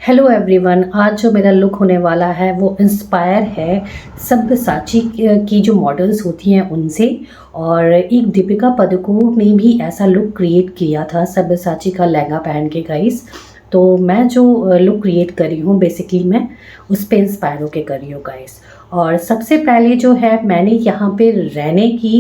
Hello everyone, आज जो मेरा लुक होने वाला है वो इंस्पायर है सब्यसाची की जो मॉडल्स होती हैं उनसे। और एक दीपिका पादुकोण ने भी ऐसा लुक क्रिएट किया था सब्यसाची का लहंगा पहन के गाइस। तो मैं जो लुक क्रिएट करी हूँ बेसिकली मैं उस पे इंस्पायर होके करी हूँ गाइस। और सबसे पहले जो है मैंने यहाँ पे रहने की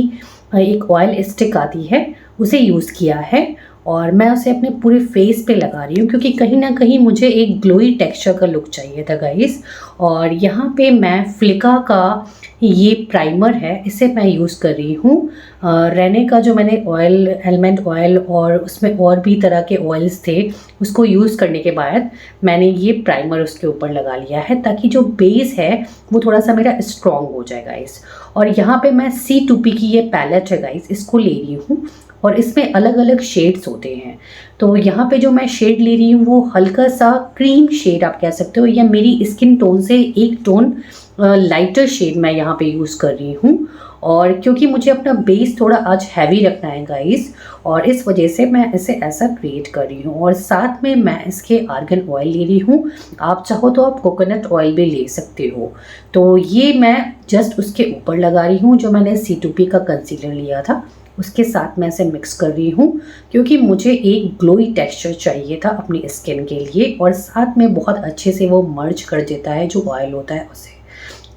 एक ऑयल स्टिक आती है उसे यूज़ किया है और मैं उसे अपने पूरे फेस पे लगा रही हूँ क्योंकि कहीं ना कहीं मुझे एक ग्लोई टेक्सचर का लुक चाहिए था गाइस। और यहाँ पे मैं फ्लिका का ये प्राइमर है, इसे मैं यूज़ कर रही हूँ। रहने का जो मैंने ऑयल एलमेंट ऑयल और उसमें और भी तरह के ऑयल्स थे उसको यूज़ करने के बाद मैंने ये प्राइमर उसके ऊपर लगा लिया है ताकि जो बेस है वो थोड़ा सा मेरा स्ट्रॉन्ग हो जाए गाइस। और यहाँ पे मैं C2P की ये पैलेट है गाइस, इसको ले रही हूँ और इसमें अलग अलग शेड्स होते हैं। तो यहाँ पे जो मैं शेड ले रही हूँ वो हल्का सा क्रीम शेड आप कह सकते हो, या मेरी स्किन टोन से एक टोन लाइटर शेड मैं यहाँ पे यूज़ कर रही हूँ। और क्योंकि मुझे अपना बेस थोड़ा आज हैवी रखना है गाइस, और इस वजह से मैं इसे ऐसा क्रिएट कर रही हूँ। और साथ में मैं इसके आर्गन ऑयल ले रही हूँ, आप चाहो तो आप कोकोनट ऑयल भी ले सकते हो। तो ये मैं जस्ट उसके ऊपर लगा रही हूँ जो मैंने C2P का कंसीलर लिया था उसके साथ मैं इसे मिक्स कर रही हूँ क्योंकि मुझे एक ग्लोई टेक्सचर चाहिए था अपनी स्किन के लिए, और साथ में बहुत अच्छे से वो मर्ज कर देता है जो ऑयल होता है उसे।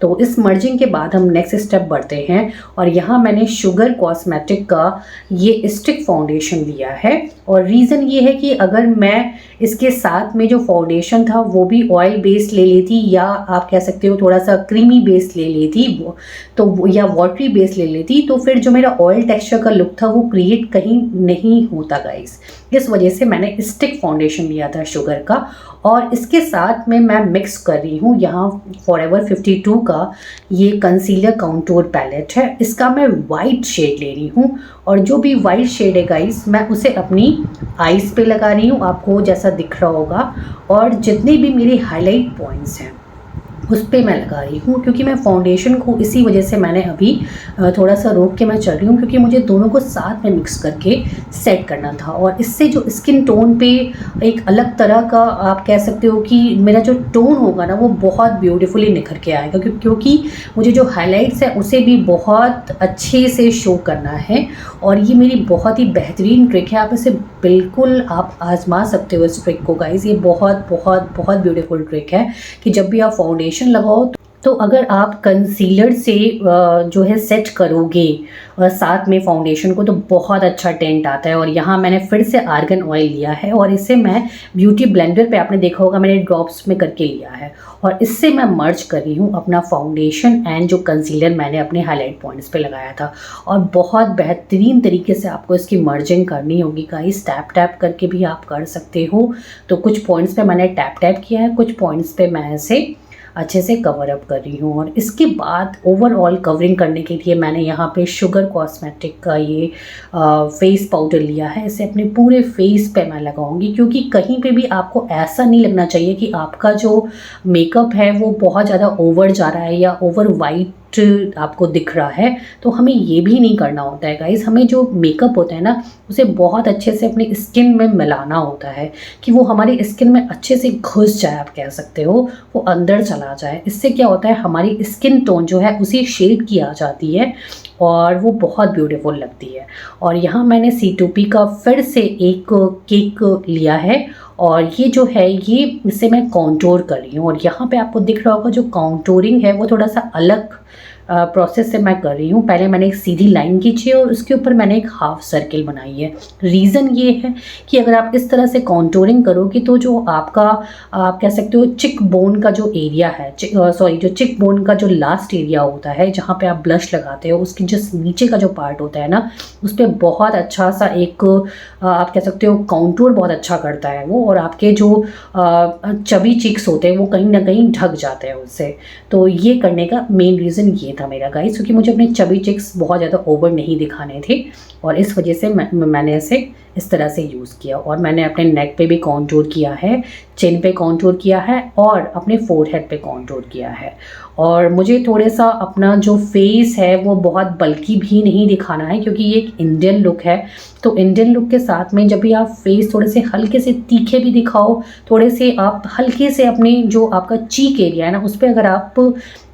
तो इस मर्जिंग के बाद हम नेक्स्ट स्टेप बढ़ते हैं और यहाँ मैंने शुगर कॉस्मेटिक का ये स्टिक फाउंडेशन लिया है। और रीज़न ये है कि अगर मैं इसके साथ में जो फाउंडेशन था वो भी ऑयल बेस्ड ले लेती, या आप कह सकते हो थोड़ा सा क्रीमी बेस्ड ले लेती या वाटरी बेस्ड ले लेती, तो फिर जो मेरा ऑयल टेक्सचर का लुक था वो क्रिएट कहीं नहीं होता गाइस। इस वजह से मैंने स्टिक फाउंडेशन लिया था शुगर का, और इसके साथ में मैं मिक्स कर रही हूँ यहाँ फॉरएवर 52 का ये कंसीलर काउंटूर पैलेट है। इसका मैं वाइट शेड ले रही हूँ और जो भी वाइट शेड है गाइस मैं उसे अपनी आईज पे लगा रही हूँ, आपको जैसा दिख रहा होगा। और जितने भी मेरे हाईलाइट पॉइंट्स हैं उस पर मैं लगा रही हूँ क्योंकि मैं फाउंडेशन को इसी वजह से मैंने अभी थोड़ा सा रोक के मैं चल रही हूँ क्योंकि मुझे दोनों को साथ में मिक्स करके सेट करना था। और इससे जो स्किन टोन पे एक अलग तरह का आप कह सकते हो कि मेरा जो टोन होगा ना वो बहुत ब्यूटीफुली निखर के आएगा क्योंकि मुझे जो हाइलाइट्स है उसे भी बहुत अच्छे से शो करना है। और ये मेरी बहुत ही बेहतरीन ट्रिक है, आप इसे बिल्कुल आप आजमा सकते हो इस ट्रिक को गाइस। ये बहुत बहुत बहुत ब्यूटीफुल ट्रिक है कि जब भी आप फाउंडेशन लगाओ तो अगर आप कंसीलर से जो है सेट करोगे साथ में फाउंडेशन को तो बहुत अच्छा टेंट आता है। और यहाँ मैंने फिर से आर्गन ऑयल लिया है और इसे मैं ब्यूटी ब्लेंडर पे आपने देखा होगा मैंने ड्रॉप्स में करके लिया है, और इससे मैं मर्ज कर रही हूँ अपना फाउंडेशन एंड जो कंसीलर मैंने अपने हाईलाइट पॉइंट्स पे लगाया था। और बहुत बेहतरीन तरीके से आपको इसकी मर्जिंग करनी होगी गाइस, टैप टैप करके भी आप कर सकते हो। तो कुछ पॉइंट्स पे मैंने टैप टैप किया है, कुछ पॉइंट्स पे मैं इसे अच्छे से कवर अप कर रही हूँ। और इसके बाद ओवरऑल कवरिंग करने के लिए मैंने यहाँ पे शुगर कॉस्मेटिक का ये फेस पाउडर लिया है, इसे अपने पूरे फेस पे मैं लगाऊंगी क्योंकि कहीं पे भी आपको ऐसा नहीं लगना चाहिए कि आपका जो मेकअप है वो बहुत ज़्यादा ओवर जा रहा है या ओवर वाइट आपको दिख रहा है। तो हमें ये भी नहीं करना होता है गाइस, हमें जो मेकअप होता है ना उसे बहुत अच्छे से अपनी स्किन में मिलाना होता है कि वो हमारी स्किन में अच्छे से घुस जाए, आप कह सकते हो वो अंदर चला जाए। इससे क्या होता है हमारी स्किन टोन जो है उसी शेड की आ जाती है और वो बहुत ब्यूटीफुल लगती है। और यहाँ मैंने C2P का फिर से एक केक लिया है और ये जो है ये इसे मैं कॉन्टोर कर रही हूँ। और यहाँ पे आपको दिख रहा होगा जो कॉन्टोरिंग है वो थोड़ा सा अलग प्रोसेस से मैं कर रही हूँ। पहले मैंने एक सीधी लाइन खींची है और उसके ऊपर मैंने एक हाफ सर्किल बनाई है। रीज़न ये है कि अगर आप इस तरह से कॉन्टोरिंग करोगे तो जो आपका आप कह सकते हो चिक बोन का जो एरिया है, जो चिक बोन का जो लास्ट एरिया होता है जहाँ पे आप ब्लश लगाते हो उसके जस्ट नीचे का जो पार्ट होता है ना उस पर बहुत अच्छा सा एक आप कह सकते हो काउंटूर बहुत अच्छा करता है वो, और आपके जो चबी चिक्स होते हैं वो कहीं ना कहीं ढक जाते हैं उससे। तो ये करने का मेन रीज़न ये था मेरा गाइस, क्योंकि मुझे अपने चबी चिक्स बहुत ज़्यादा ओवर नहीं दिखाने थे और इस वजह से मैंने इसे इस तरह से यूज़ किया। और मैंने अपने नेक पे भी कॉन्टूर किया है चिन पे कॉन्टूर किया है और अपने फोरहेड पे कॉन्टूर किया है। और मुझे थोड़ा सा अपना जो फेस है वो बहुत बल्कि भी नहीं दिखाना है, क्योंकि ये एक इंडियन लुक है। तो इंडियन लुक के साथ में जब भी आप फेस थोड़े से हल्के से तीखे भी दिखाओ, थोड़े से आप हल्के से अपने जो आपका चीक एरिया है ना उस पर अगर आप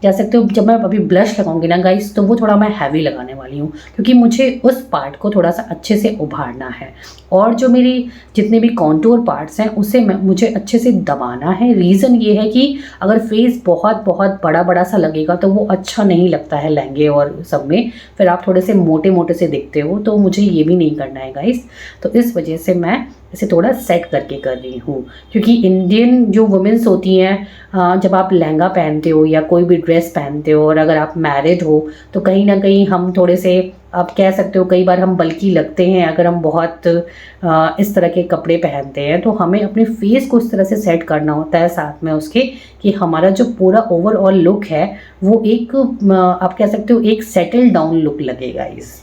कह सकते हो, जब मैं अभी ब्लश लगाऊंगी ना गाइस तो वो थोड़ा मैं हैवी लगाने वाली हूँ, क्योंकि मुझे उस पार्ट को थोड़ा सा अच्छे से उभारना है। और जो मेरी जितने भी कॉन्टूर पार्ट्स हैं उसे मुझे अच्छे से दबाना है। रीज़न ये है कि अगर फेस बहुत बहुत बड़ा बड़ा सा लगेगा तो वो अच्छा नहीं लगता है लहंगे और सब में, फिर आप थोड़े से मोटे मोटे से दिखते हो, तो मुझे ये भी नहीं करना है गाइस। तो इस वजह से मैं इसे थोड़ा सेट करके कर रही हूँ, क्योंकि इंडियन जो वुमेंस होती हैं जब आप लहंगा पहनते हो या कोई भी ड्रेस पहनते हो और अगर आप मैरिड हो तो कहीं ना कहीं हम थोड़े से, आप कह सकते हो कई बार हम बल्कि लगते हैं अगर हम बहुत इस तरह के कपड़े पहनते हैं। तो हमें अपने फेस को इस तरह से सेट करना होता है साथ में उसके, कि हमारा जो पूरा ओवरऑल लुक है वो एक आप कह सकते हो एक सेटल डाउन लुक लगेगा इस।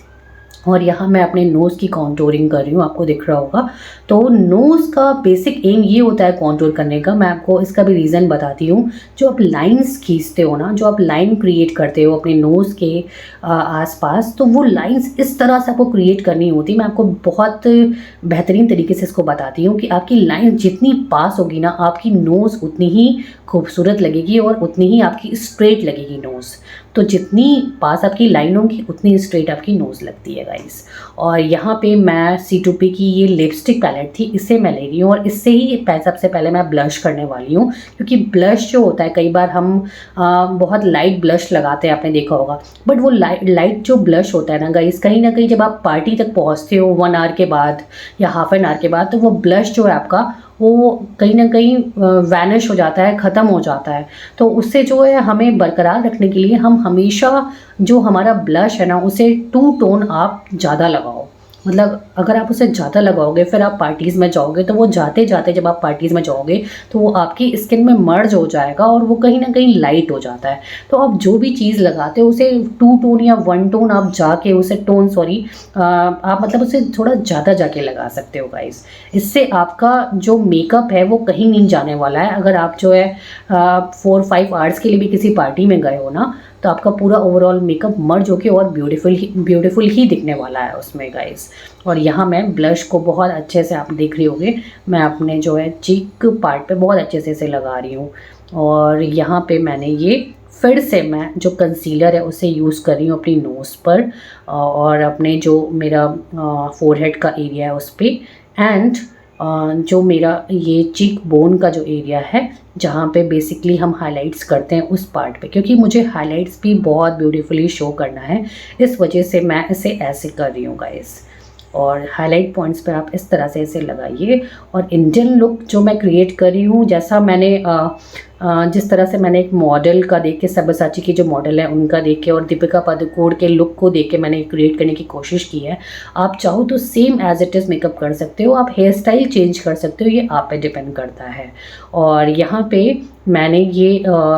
और यहाँ मैं अपने नोज़ की कॉन्टूरिंग कर रही हूँ, आपको दिख रहा होगा। तो नोज़ का बेसिक एम ये होता है कॉन्टूर करने का, मैं आपको इसका भी रीज़न बताती हूँ। जो आप लाइंस खींचते हो ना, जो आप लाइन क्रिएट करते हो अपने नोज़ के आसपास, तो वो लाइंस इस तरह से आपको क्रिएट करनी होती है। मैं आपको बहुत बेहतरीन तरीके से इसको बताती हूँ कि आपकी लाइन जितनी पास होगी ना, आपकी नोज़ उतनी ही खूबसूरत लगेगी और उतनी ही आपकी स्ट्रेट लगेगी नोज़। तो जितनी पास आपकी लाइन होगी उतनी स्ट्रेट आपकी नोज़ लगती है गाइस। और यहाँ पे मैं C2P की ये लिपस्टिक पैलेट थी, इससे मैं ले रही हूँ और इससे ही सबसे पहले मैं ब्लश करने वाली हूँ। क्योंकि ब्लश जो होता है, कई बार हम बहुत लाइट ब्लश लगाते हैं, आपने देखा होगा, बट वो लाइट जो ब्लश होता है ना गाइस, कहीं ना कहीं जब आप पार्टी तक पहुँचते हो 1 आवर के बाद या हाफ एन आवर के बाद, तो वो ब्लश जो है आपका वो कहीं ना कहीं वैनिश हो जाता है, ख़त्म हो जाता है। तो उससे जो है हमें बरकरार रखने के लिए हम हमेशा जो हमारा ब्लश है ना उसे 2 टोन आप ज़्यादा लगाओ। मतलब अगर आप उसे ज़्यादा लगाओगे फिर आप पार्टीज़ में जाओगे तो वो जाते जाते जब आप पार्टीज़ में जाओगे तो वो आपकी स्किन में मर्ज हो जाएगा और वो कहीं ना कहीं लाइट हो जाता है। तो आप जो भी चीज़ लगाते हो उसे 2 टोन या 1 टोन आप जाके उसे आप मतलब उसे थोड़ा ज़्यादा जाके लगा सकते हो गाइस। इससे आपका जो मेकअप है वो कहीं नहीं जाने वाला है। अगर आप जो है 4-5 आवर्स के लिए भी किसी पार्टी में गए हो ना, तो आपका पूरा ओवरऑल मेकअप मर्ज होके और ब्यूटीफुल ही दिखने वाला है उसमें गाइस। और यहाँ मैं ब्लश को बहुत अच्छे से, आप देख रहे होंगे, मैं अपने जो है चीक पार्ट पे बहुत अच्छे से इसे लगा रही हूँ। और यहाँ पे मैंने ये फिर से मैं जो कंसीलर है उसे यूज़ कर रही हूँ अपनी नोज़ पर और अपने जो मेरा फोरहेड का एरिया है उस पर, एंड जो मेरा ये चीक बोन का जो एरिया है जहाँ पे बेसिकली हम हाइलाइट्स करते हैं उस पार्ट पे, क्योंकि मुझे हाइलाइट्स भी बहुत ब्यूटीफुली शो करना है, इस वजह से मैं इसे ऐसे कर रही हूँ गाइस। और हाईलाइट पॉइंट्स पर आप इस तरह से इसे लगाइए। और इंडियन लुक जो मैं क्रिएट कर रही हूँ, जैसा मैंने जिस तरह से मैंने एक मॉडल का देख के, सब्यसाची की जो मॉडल है उनका देख के और दीपिका पादुकोण के लुक को देख के मैंने क्रिएट करने की कोशिश की है। आप चाहो तो same as it is makeup कर सकते हो, आप हेयर स्टाइल चेंज कर सकते हो, ये आप पे डिपेंड करता है। और यहाँ पे मैंने ये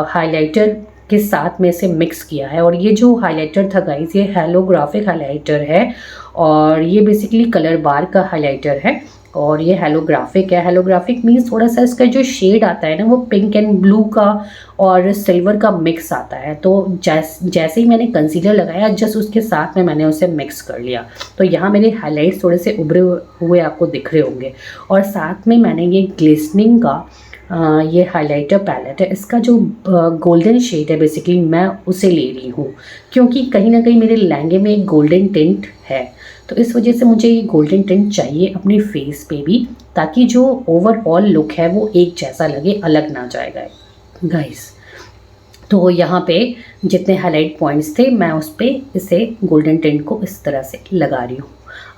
हाइलाइटर के साथ में इसे मिक्स किया है। और ये जो हाइलाइटर था गाइस, ये हेलोग्राफिक हाइलाइटर है और ये बेसिकली कलर बार का हाइलाइटर है और ये हेलोग्राफिक है। हेलोग्राफिक मीन्स थोड़ा सा इसका जो शेड आता है ना वो पिंक एंड ब्लू का और सिल्वर का मिक्स आता है। तो जैसे ही मैंने कंसीलर लगाया जस्ट उसके साथ में मैंने उसे मिक्स कर लिया, तो यहाँ मेरे हाइलाइट्स थोड़े से उभरे हुए आपको दिख रहे होंगे। और साथ में मैंने ये ग्लिसनिंग का ये हाइलाइटर पैलेट है, इसका जो गोल्डन शेड है बेसिकली मैं उसे ले रही हूँ, क्योंकि कहीं ना कहीं मेरे लहंगे में एक गोल्डन टिंट है, तो इस वजह से मुझे ये गोल्डन टिंट चाहिए अपने फेस पे भी, ताकि जो ओवरऑल लुक है वो एक जैसा लगे, अलग ना जाएगा गाइस। तो यहाँ पे जितने हाईलाइट पॉइंट्स थे मैं उस पर इसे गोल्डन टिंट को इस तरह से लगा रही हूँ।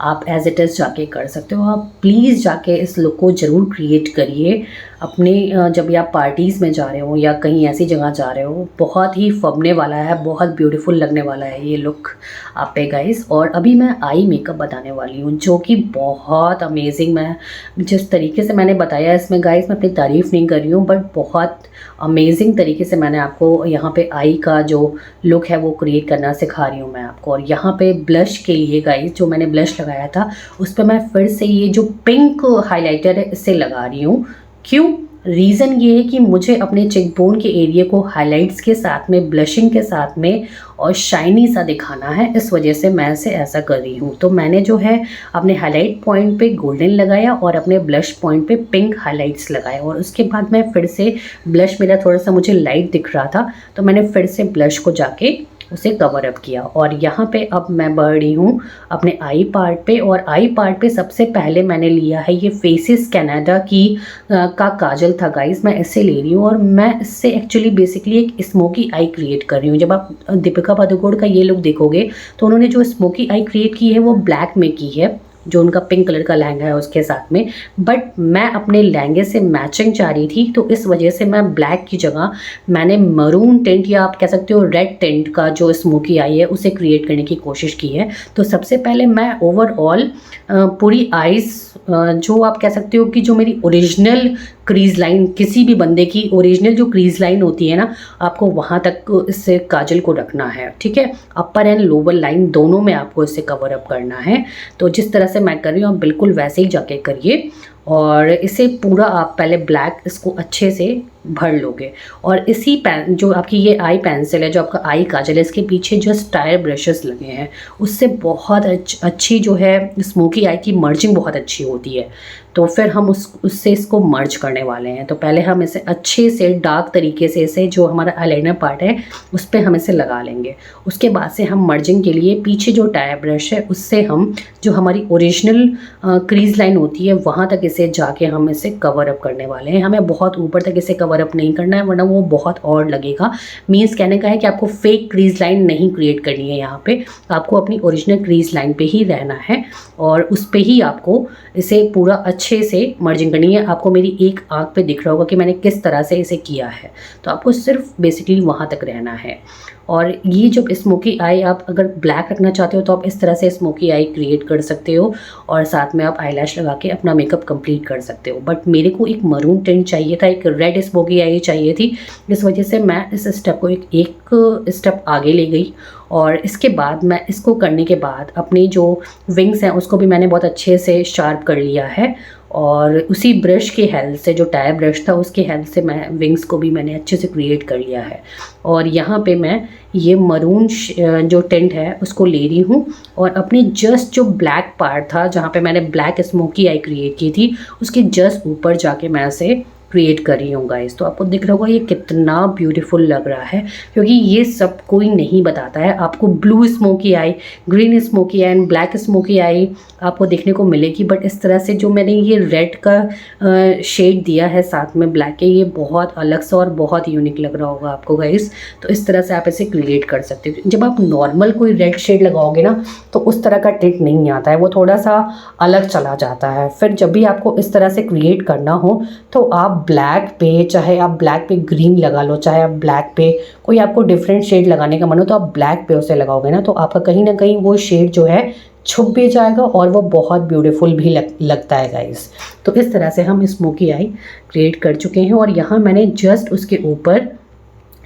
आप एज इट इज़ जाके कर सकते हो, आप प्लीज़ जाके इस लुक को ज़रूर क्रिएट करिए अपने जब भी आप पार्टीज़ में जा रहे हो या कहीं ऐसी जगह जा रहे हो। बहुत ही फबने वाला है, बहुत ब्यूटीफुल लगने वाला है ये लुक आप पे गाइस। और अभी मैं आई मेकअप बताने वाली हूँ जो कि बहुत अमेजिंग, मैं जिस तरीके से मैंने बताया इसमें गाइस मैं अपनी तारीफ़ नहीं कर रही हूँ, बट बहुत अमेजिंग तरीके से मैंने आपको यहाँ पे आई का जो लुक है वो क्रिएट करना सिखा रही हूँ मैं आपको। और यहाँ पे ब्लश के लिए गाइस जो मैंने ब्लश लगाया था उस पर मैं फिर से ये जो पिंक हाइलाइटर है इससे लगा रही हूँ। क्यों? रीज़न ये है कि मुझे अपने चेकबोन के एरिया को हाइलाइट्स के साथ में, ब्लशिंग के साथ में और शाइनी सा दिखाना है, इस वजह से मैं इसे ऐसा कर रही हूँ। तो मैंने जो है अपने हाईलाइट पॉइंट पे गोल्डन लगाया और अपने ब्लश पॉइंट पे पिंक हाइलाइट्स लगाए, और उसके बाद मैं फिर से, ब्लश मेरा थोड़ा सा मुझे लाइट दिख रहा था तो मैंने फिर से ब्लश को जाके उसे कवर अप किया। और यहाँ पे अब मैं बढ़ रही हूँ अपने आई पार्ट पे, और आई पार्ट पे सबसे पहले मैंने लिया है ये फेसेस कनाडा की का काजल था गाइस, मैं इससे ले रही हूँ। और मैं इससे एक्चुअली बेसिकली एक स्मोकी आई क्रिएट कर रही हूँ। जब आप दीपिका पादुकोण का ये लुक देखोगे तो उन्होंने जो स्मोकी आई क्रिएट की है वो ब्लैक में की है, जो उनका पिंक कलर का लहंगा है उसके साथ में, बट मैं अपने लहंगे से मैचिंग चाह रही थी, तो इस वजह से मैं ब्लैक की जगह मैंने मरून टेंट या आप कह सकते हो रेड टेंट का जो स्मोकी आई है उसे क्रिएट करने की कोशिश की है। तो सबसे पहले मैं ओवरऑल पूरी आइज़, जो आप कह सकते हो कि जो मेरी ओरिजिनल क्रीज लाइन, किसी भी बंदे की ओरिजिनल जो क्रीज लाइन होती है ना, आपको वहाँ तक इससे काजल को रखना है, ठीक है। अपर एंड लोअर लाइन दोनों में आपको इससे कवर अप करना है। तो जिस तरह से मैं कर रही हूँ आप बिल्कुल वैसे ही जाके करिए, और इसे पूरा आप पहले ब्लैक इसको अच्छे से भर लोगे। और इसी पेन, जो आपकी ये आई पेंसिल है, जो आपका आई काजल है, इसके पीछे जस्ट टायर ब्रशेस लगे हैं, उससे बहुत अच्छी जो है स्मोकी आई की मर्जिंग बहुत अच्छी होती है। तो फिर हम उससे इसको मर्ज करने वाले हैं। तो पहले हम इसे अच्छे से डार्क तरीके से, इसे जो हमारा आईलाइनर पार्ट है उस पर हम इसे लगा लेंगे। उसके बाद से हम मर्जिंग के लिए पीछे जो टायर ब्रश है उससे हम जो हमारी ओरिजिनल क्रीज लाइन होती है वहाँ तक इसे जाके हम इसे कवर अप करने वाले हैं। हमें बहुत ऊपर तक इसे कवर अप नहीं करना है, वरना वो बहुत और लगेगा। मीन्स कहने का है कि आपको फेक क्रीज लाइन नहीं क्रिएट करनी है, यहाँ पे आपको अपनी ओरिजिनल क्रीज लाइन पे ही रहना है और उस पे ही आपको इसे पूरा अच्छे से मर्जिंग करनी है। आपको मेरी एक आंख पे दिख रहा होगा कि मैंने किस तरह से इसे किया है, तो आपको सिर्फ बेसिकली वहाँ तक रहना है। और ये जो स्मोकी आई आप अगर ब्लैक रखना चाहते हो तो आप इस तरह से स्मोकी आई क्रिएट कर सकते हो, और साथ में आप आईलैश लगा के अपना मेकअप कंप्लीट कर सकते हो। बट मेरे को एक मरून टिंट चाहिए था, एक रेड स्मोकी आई चाहिए थी, इस वजह से मैं इस स्टेप को एक स्टेप आगे ले गई। और इसके बाद मैं इसको करने के बाद अपनी जो विंग्स हैं उसको भी मैंने बहुत अच्छे से शार्प कर लिया है, और उसी ब्रश की हेल्प से, जो टायर ब्रश था उसकी हेल्प से मैं विंग्स को भी मैंने अच्छे से क्रिएट कर लिया है। और यहाँ पे मैं ये मरून जो टेंट है उसको ले रही हूँ, और अपनी जस्ट जो ब्लैक पार्ट था जहाँ पे मैंने ब्लैक स्मोकी आई क्रिएट की थी उसके जस्ट ऊपर जाके मैं इसे क्रिएट कर रही हूँ गाइस। तो आपको दिख रहा होगा ये कितना ब्यूटीफुल लग रहा है, क्योंकि ये सब कोई नहीं बताता है। आपको blue smoky I, green smoky I and black smoky आई आपको देखने को मिलेगी, बट इस तरह से जो मैंने ये रेड का शेड दिया है साथ में ब्लैक के, ये बहुत अलग सा और बहुत यूनिक लग रहा होगा आपको गाइस। तो इस तरह से आप इसे क्रिएट कर सकते हो। जब आप नॉर्मल कोई रेड शेड लगाओगे ना तो उस तरह का टिंट नहीं आता है, वो थोड़ा सा अलग चला जाता है। फिर जब भी आपको इस तरह से क्रिएट करना हो तो आप ब्लैक पे, चाहे आप ब्लैक पे ग्रीन लगा लो, चाहे आप ब्लैक पे कोई आपको डिफरेंट शेड लगाने का मन हो तो आप ब्लैक पे उसे लगाओगे ना तो आपका कहीं ना कहीं वो शेड जो है छुप भी जाएगा और वो बहुत ब्यूटीफुल भी लगता है गाइस। तो इस तरह से हम स्मोकी आई क्रिएट कर चुके हैं, और यहाँ मैंने जस्ट उसके ऊपर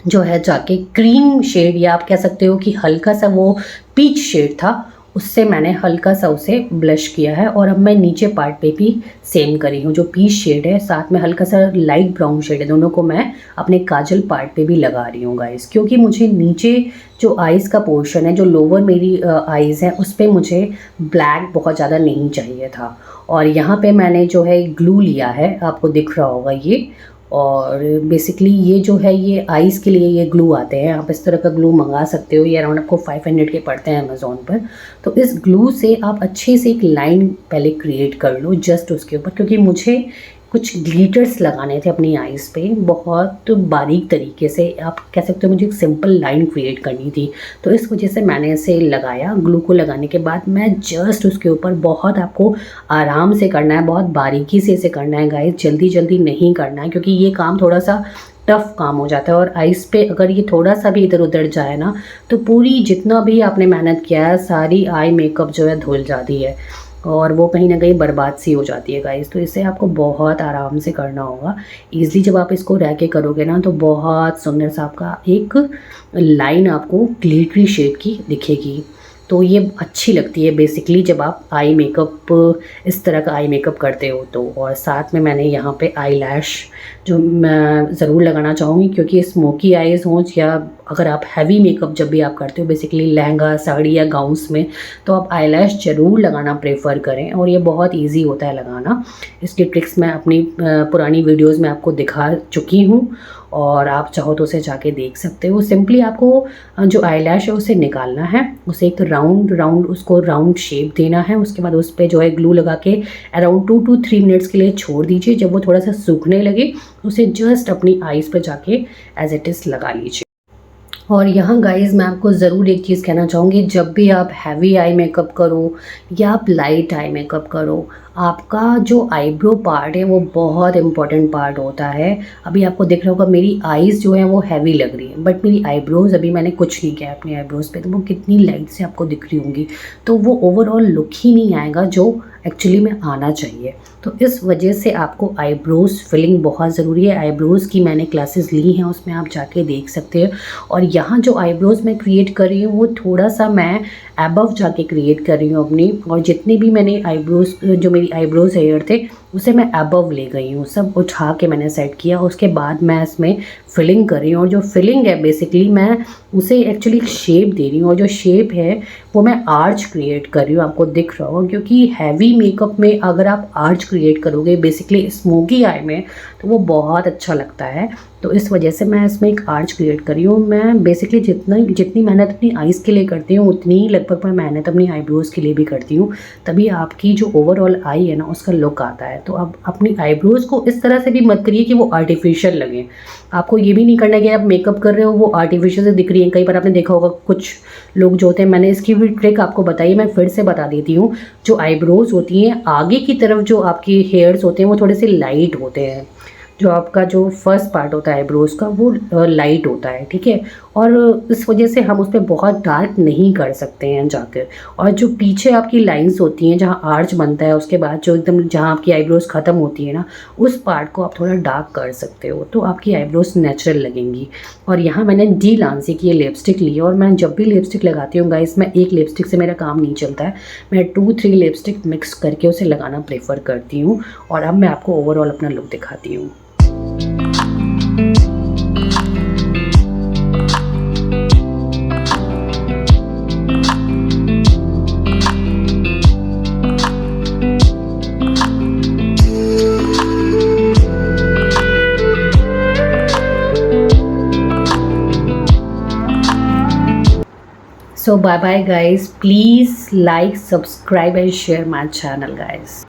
जो है जाके क्रीम शेड, या आप कह सकते हो कि हल्का सा वो पीच शेड था, उससे मैंने हल्का सा उसे ब्लश किया है। और अब मैं नीचे पार्ट पे भी सेम करी हूँ, जो पीच शेड है साथ में हल्का सा लाइट ब्राउन शेड है, दोनों को मैं अपने काजल पार्ट पे भी लगा रही हूँ गाइस। क्योंकि मुझे नीचे जो आइज़ का पोर्शन है, जो लोअर मेरी आइज़ है, उस पर मुझे ब्लैक बहुत ज़्यादा नहीं चाहिए था। और यहाँ पे मैंने जो है ग्लू लिया है, आपको दिख रहा होगा ये, और बेसिकली ये जो है ये आइज़ के लिए ये ग्लू आते हैं, आप इस तरह का ग्लू मंगा सकते हो, ये अराउंड आपको 500 के पड़ते हैं अमेज़ोन पर। तो इस ग्लू से आप अच्छे से एक लाइन पहले क्रिएट कर लो जस्ट उसके ऊपर, क्योंकि मुझे कुछ ग्लिटर्स लगाने थे अपनी आइज़ पे बहुत बारीक तरीके से, आप कह सकते हो मुझे एक सिंपल लाइन क्रिएट करनी थी। तो इस वजह से मैंने इसे लगाया। ग्लू को लगाने के बाद मैं जस्ट उसके ऊपर, बहुत आपको आराम से करना है, बहुत बारीकी से इसे करना है गाइस, जल्दी जल्दी नहीं करना है, क्योंकि ये काम थोड़ा सा टफ़ काम हो जाता है। और आइज़ पे अगर ये थोड़ा सा भी इधर उधर जाए ना तो पूरी जितना भी आपने मेहनत किया है सारी आई मेकअप जो है धुल जाती है, और वो कहीं ना कहीं बर्बाद सी हो जाती है गाइस। तो इसे आपको बहुत आराम से करना होगा। ईज़िली जब आप इसको रह के करोगे ना तो बहुत सुंदर सा आपका एक लाइन आपको ग्लिटरी शेड की दिखेगी। तो ये अच्छी लगती है बेसिकली जब आप आई मेकअप इस तरह का आई मेकअप करते हो तो। और साथ में मैंने यहाँ पे आई लैश जो मैं ज़रूर लगाना चाहूँगी, क्योंकि स्मोकी आईज़ हों या अगर आप हैवी मेकअप जब भी आप करते हो बेसिकली लहंगा साड़ी या गाउन्स में, तो आप आई लैश ज़रूर लगाना प्रेफर करें। और ये बहुत ईजी होता है लगाना। इसकी ट्रिक्स मैं अपनी पुरानी वीडियोज़ में आपको दिखा चुकी हूँ, और आप चाहो तो उसे जाके देख सकते हो। सिंपली आपको जो आईलैश है उसे निकालना है, उसे एक राउंड उसको राउंड शेप देना है। उसके बाद उस पर जो है ग्लू लगा के अराउंड 2 to 3 मिनट्स के लिए छोड़ दीजिए। जब वो थोड़ा सा सूखने लगे उसे जस्ट अपनी आईज़ पर जाके एज इट इज़ लगा लीजिए। और यहाँ गाइस मैं आपको ज़रूर एक चीज़ कहना चाहूँगी, जब भी आप हैवी आई मेकअप करो या आप लाइट आई मेकअप करो, आपका जो आईब्रो पार्ट है वो बहुत इंपॉर्टेंट पार्ट होता है। अभी आपको दिख रहा होगा मेरी आईज़ जो है वो हैवी लग रही है, बट मेरी आईब्रोज़ अभी मैंने कुछ नहीं किया अपनी आईब्रोज़ पे, तो वो कितनी लाइट से आपको दिख रही होंगी, तो वो ओवरऑल लुक ही नहीं आएगा जो एक्चुअली में आना चाहिए। तो इस वजह से आपको आईब्रोज़ फिलिंग बहुत ज़रूरी है। आईब्रोज़ की मैंने क्लासेस ली हैं, उसमें आप जाके देख सकते हो। और यहाँ जो आईब्रोज़ मैं क्रिएट कर रही हूँ वो थोड़ा सा मैं अबव जाके क्रिएट कर रही हूँ अपनी, और जितनी भी मैंने आईब्रोज़ जो मेरी आईब्रोज़ हेयर थे उसे मैं अबव ले गई हूँ, सब उठा के मैंने सेट किया। उसके बाद मैं इसमें फिलिंग कर रही हूँ, और जो फिलिंग है बेसिकली मैं उसे एक्चुअली शेप दे रही हूँ, और जो शेप है वो मैं आर्च क्रिएट कर रही हूँ। आपको दिख रहा होगा, क्योंकि हैवी मेकअप में अगर आप आर्च क्रिएट करोगे बेसिकली स्मोकी आई में, तो वो बहुत अच्छा लगता है। तो इस वजह से मैं इसमें एक आर्च क्रिएट कर रही हूँ। मैं बेसिकली जितनी मेहनत अपनी आईज़ के लिए करती हूँ उतनी ही लगभग मैं मेहनत अपनी आईब्रोज़ के लिए भी करती हूँ, तभी आपकी जो ओवरऑल आई है ना उसका लुक आता है। तो आप अपनी आईब्रोज़ को इस तरह से भी मत करिए कि वो आर्टिफिशियल लगे। आपको ये भी नहीं करना कि आप मेकअप कर रहे हो वो आर्टिफिशियल से दिख रही है। कई बार आपने देखा होगा कुछ लोग जो होते हैं, मैंने इसकी भी ट्रिक आपको बताई, मैं फिर से बता देती हूँ। जो आईब्रोज़ होती हैं आगे की तरफ जो आपके हेयर्स होते हैं वो थोड़े से लाइट होते हैं, जो आपका जो फर्स्ट पार्ट होता है आईब्रोज़ का वो लाइट होता है, ठीक है। और इस वजह से हम उस पर बहुत डार्क नहीं कर सकते हैं जाकर। और जो पीछे आपकी लाइंस होती हैं जहाँ आर्च बनता है, उसके बाद जो एकदम जहाँ आपकी आईब्रोज़ ख़त्म होती है ना, उस पार्ट को आप थोड़ा डार्क कर सकते हो, तो आपकी आईब्रोज़ नेचुरल लगेंगी। और यहाँ मैंने डी लांसी की ये लिपस्टिक ली है, और मैं जब भी लिपस्टिक लगाती हूँ गाइस, मैं एक लिपस्टिक से मेरा काम नहीं चलता है, मैं 2-3 लिपस्टिक मिक्स करके उसे लगाना प्रेफर करती हूँ। और अब मैं आपको ओवरऑल अपना लुक दिखाती हूँ। So bye bye guys, please like, subscribe and share my channel guys.